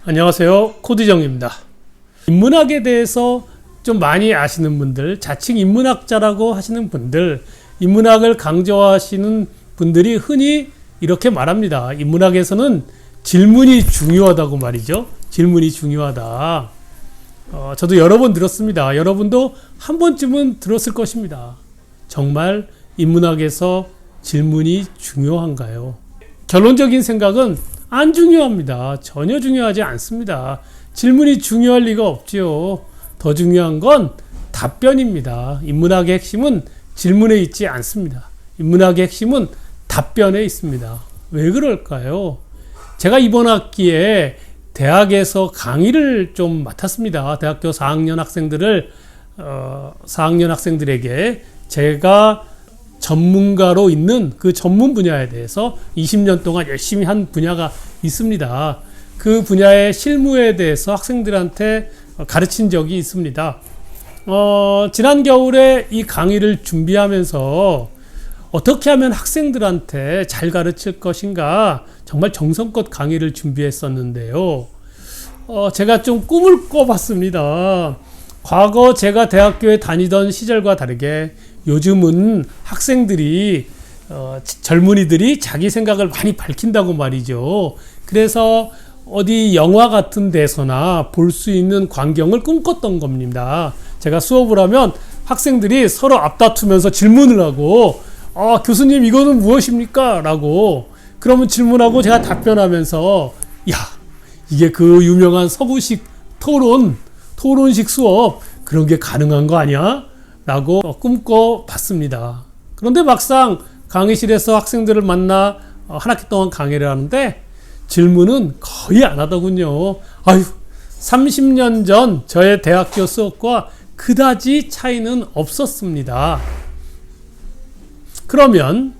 안녕하세요. 코디정입니다. 인문학에 대해서 좀 많이 아시는 분들, 자칭 인문학자라고 하시는 분들, 인문학을 강조하시는 분들이 흔히 이렇게 말합니다. 인문학에서는 질문이 중요하다고 말이죠. 질문이 중요하다. 저도 여러 번 들었습니다. 여러분도 한 번쯤은 들었을 것입니다. 정말 인문학에서 질문이 중요한가요? 결론적인 생각은 안 중요합니다. 전혀 중요하지 않습니다. 질문이 중요할 리가 없지요. 더 중요한 건 답변입니다. 인문학의 핵심은 질문에 있지 않습니다. 인문학의 핵심은 답변에 있습니다. 왜 그럴까요? 제가 이번 학기에 대학에서 강의를 좀 맡았습니다. 대학교 4학년 학생들에게 제가 전문가로 있는 그 전문 분야에 대해서 20년 동안 열심히 한 분야가 있습니다. 그 분야의 실무에 대해서 학생들한테 가르친 적이 있습니다. 지난 겨울에 이 강의를 준비하면서 어떻게 하면 학생들한테 잘 가르칠 것인가 정말 정성껏 강의를 준비했었는데요. 제가 좀 꿈을 꿔봤습니다. 과거 제가 대학교에 다니던 시절과 다르게 요즘은 학생들이 젊은이들이 자기 생각을 많이 밝힌다고 말이죠. 그래서 어디 영화 같은 데서나 볼 수 있는 광경을 꿈꿨던 겁니다. 제가 수업을 하면 학생들이 서로 앞다투면서 질문을 하고 교수님 이거는 무엇입니까? 라고 그러면 질문하고 제가 답변하면서 야 이게 그 유명한 서구식 토론식 수업 그런 게 가능한 거 아니야? 라고 꿈꿔봤습니다. 그런데 막상 강의실에서 학생들을 만나 한 학기 동안 강의를 하는데 질문은 거의 안 하더군요. 30년 전 저의 대학교 수업과 그다지 차이는 없었습니다. 그러면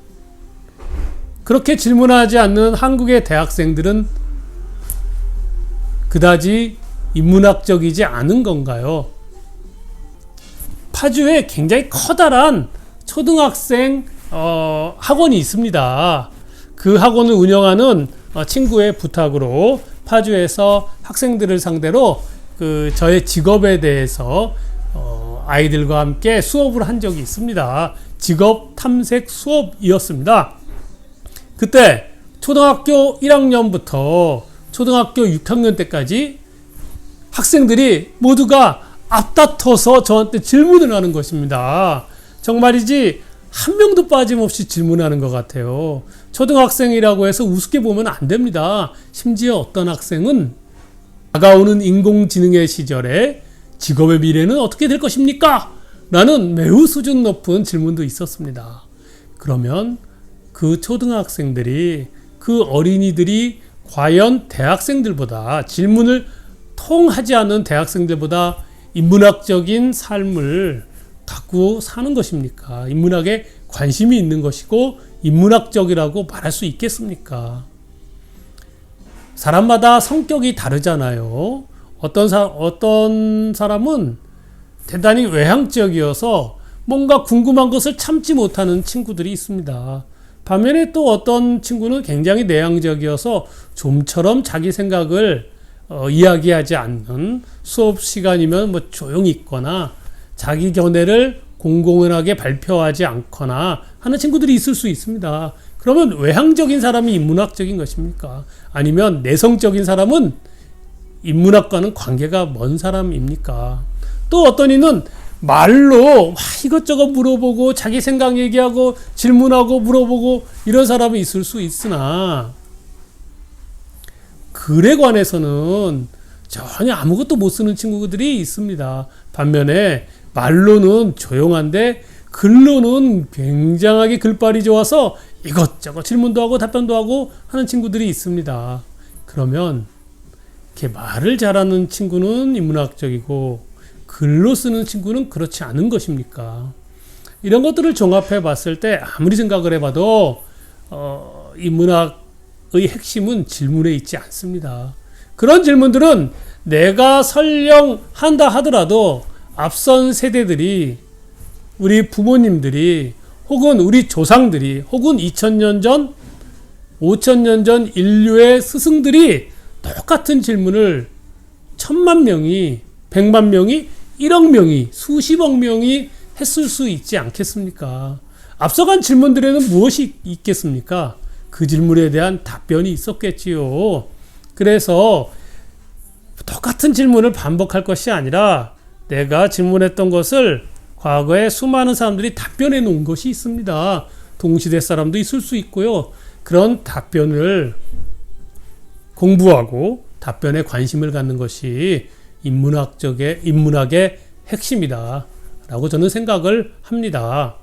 그렇게 질문하지 않는 한국의 대학생들은 그다지 인문학적이지 않은 건가요? 파주에 굉장히 커다란 초등학생 학원이 있습니다. 그 학원을 운영하는 친구의 부탁으로 파주에서 학생들을 상대로 저의 직업에 대해서 아이들과 함께 수업을 한 적이 있습니다. 직업 탐색 수업이었습니다. 그때 초등학교 1학년부터 초등학교 6학년 때까지 학생들이 모두가 앞다퉈서 저한테 질문을 하는 것입니다. 정말이지 한 명도 빠짐없이 질문하는 것 같아요. 초등학생이라고 해서 우습게 보면 안 됩니다. 심지어 어떤 학생은 다가오는 인공지능의 시절에 직업의 미래는 어떻게 될 것입니까? 라는 매우 수준 높은 질문도 있었습니다. 그러면 그 초등학생들이 그 어린이들이 과연 대학생들보다 질문을 통하지 않는 대학생들보다 인문학적인 삶을 갖고 사는 것입니까? 인문학에 관심이 있는 것이고 인문학적이라고 말할 수 있겠습니까? 사람마다 성격이 다르잖아요. 어떤 사람은 대단히 외향적이어서 뭔가 궁금한 것을 참지 못하는 친구들이 있습니다. 반면에 또 어떤 친구는 굉장히 내향적이어서 좀처럼 자기 생각을 이야기하지 않는 수업 시간이면 조용히 있거나 자기 견해를 공공연하게 발표하지 않거나 하는 친구들이 있을 수 있습니다. 그러면 외향적인 사람이 인문학적인 것입니까? 아니면 내성적인 사람은 인문학과는 관계가 먼 사람입니까? 또 어떤 이는 말로 이것저것 물어보고 자기 생각 얘기하고 질문하고 물어보고 이런 사람이 있을 수 있으나 글에 관해서는 전혀 아무것도 못 쓰는 친구들이 있습니다. 반면에 말로는 조용한데 글로는 굉장하게 글발이 좋아서 이것저것 질문도 하고 답변도 하고 하는 친구들이 있습니다. 그러면 이렇게 말을 잘하는 친구는 인문학적이고 글로 쓰는 친구는 그렇지 않은 것입니까? 이런 것들을 종합해 봤을 때 아무리 생각을 해봐도 인문학의 핵심은 질문에 있지 않습니다. 그런 질문들은 내가 설령 한다 하더라도 앞선 세대들이 우리 부모님들이 혹은 우리 조상들이 혹은 2000년 전 5000년 전 인류의 스승들이 똑같은 질문을 1000만 명이, 100만 명이, 1억 명이, 수십억 명이 했을 수 있지 않겠습니까? 앞서간 질문들에는 무엇이 있겠습니까? 그 질문에 대한 답변이 있었겠지요. 그래서 똑같은 질문을 반복할 것이 아니라 내가 질문했던 것을 과거에 수많은 사람들이 답변해 놓은 것이 있습니다. 동시대 사람도 있을 수 있고요. 그런 답변을 공부하고 답변에 관심을 갖는 것이 인문학의 핵심이다 라고 저는 생각을 합니다.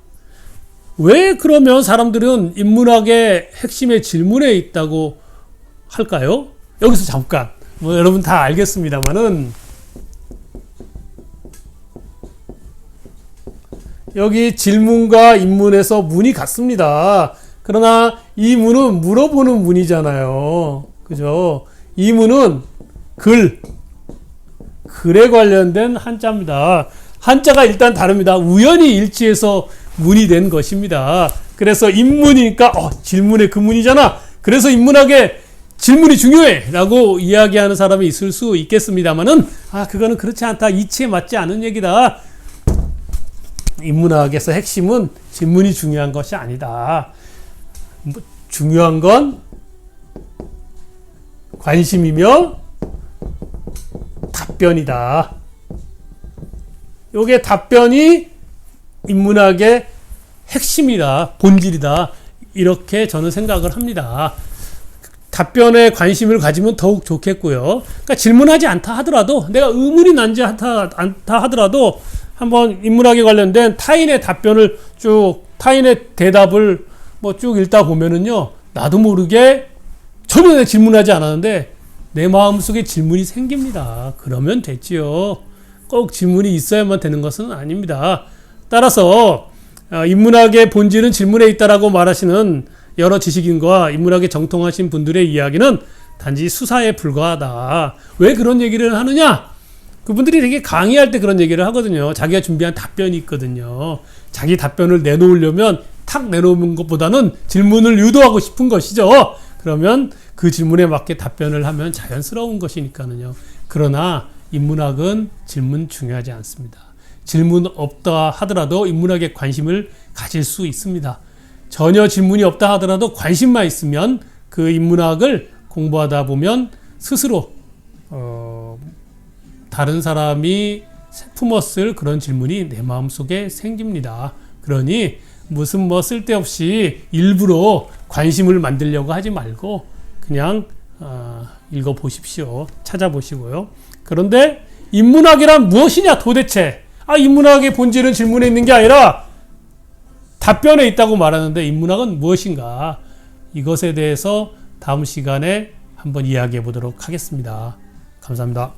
왜 그러면 사람들은 인문학의 핵심의 질문에 있다고 할까요? 여기서 잠깐, 여러분 다 알겠습니다만은, 여기 질문과 인문에서 문이 같습니다. 그러나 이 문은 물어보는 문이잖아요. 그죠? 이 문은 글에 관련된 한자입니다. 한자가 일단 다릅니다. 우연히 일치해서 문이 된 것입니다. 그래서 인문이니까 질문의 그 문이잖아. 그래서 인문학에 질문이 중요해 라고 이야기하는 사람이 있을 수 있겠습니다만은 그거는 그렇지 않다. 이치에 맞지 않은 얘기다. 인문학에서 핵심은 질문이 중요한 것이 아니다. 중요한 건 관심이며 답변이다. 요게 답변이 인문학의 핵심이다, 본질이다. 이렇게 저는 생각을 합니다. 답변에 관심을 가지면 더욱 좋겠고요. 그러니까 질문하지 않다 하더라도, 내가 의문이 난지 않다 하더라도 한번 인문학에 관련된 타인의 답변을 타인의 대답을 쭉 읽다 보면은요, 나도 모르게 전혀 내가 질문하지 않았는데 내 마음속에 질문이 생깁니다. 그러면 됐지요. 꼭 질문이 있어야만 되는 것은 아닙니다. 따라서 인문학의 본질은 질문에 있다라고 말하시는 여러 지식인과 인문학에 정통하신 분들의 이야기는 단지 수사에 불과하다. 왜 그런 얘기를 하느냐? 그분들이 되게 강의할 때 그런 얘기를 하거든요. 자기가 준비한 답변이 있거든요. 자기 답변을 내놓으려면 탁 내놓은 것보다는 질문을 유도하고 싶은 것이죠. 그러면 그 질문에 맞게 답변을 하면 자연스러운 것이니까요. 그러나 인문학은 질문 중요하지 않습니다. 질문 없다 하더라도 인문학에 관심을 가질 수 있습니다. 전혀 질문이 없다 하더라도 관심만 있으면 그 인문학을 공부하다 보면 스스로 다른 사람이 품었을 그런 질문이 내 마음속에 생깁니다. 그러니 무슨 쓸데없이 일부러 관심을 만들려고 하지 말고 그냥 읽어보십시오. 찾아보시고요. 그런데 인문학이란 무엇이냐 도대체? 인문학의 본질은 질문에 있는 게 아니라 답변에 있다고 말하는데 인문학은 무엇인가? 이것에 대해서 다음 시간에 한번 이야기해 보도록 하겠습니다. 감사합니다.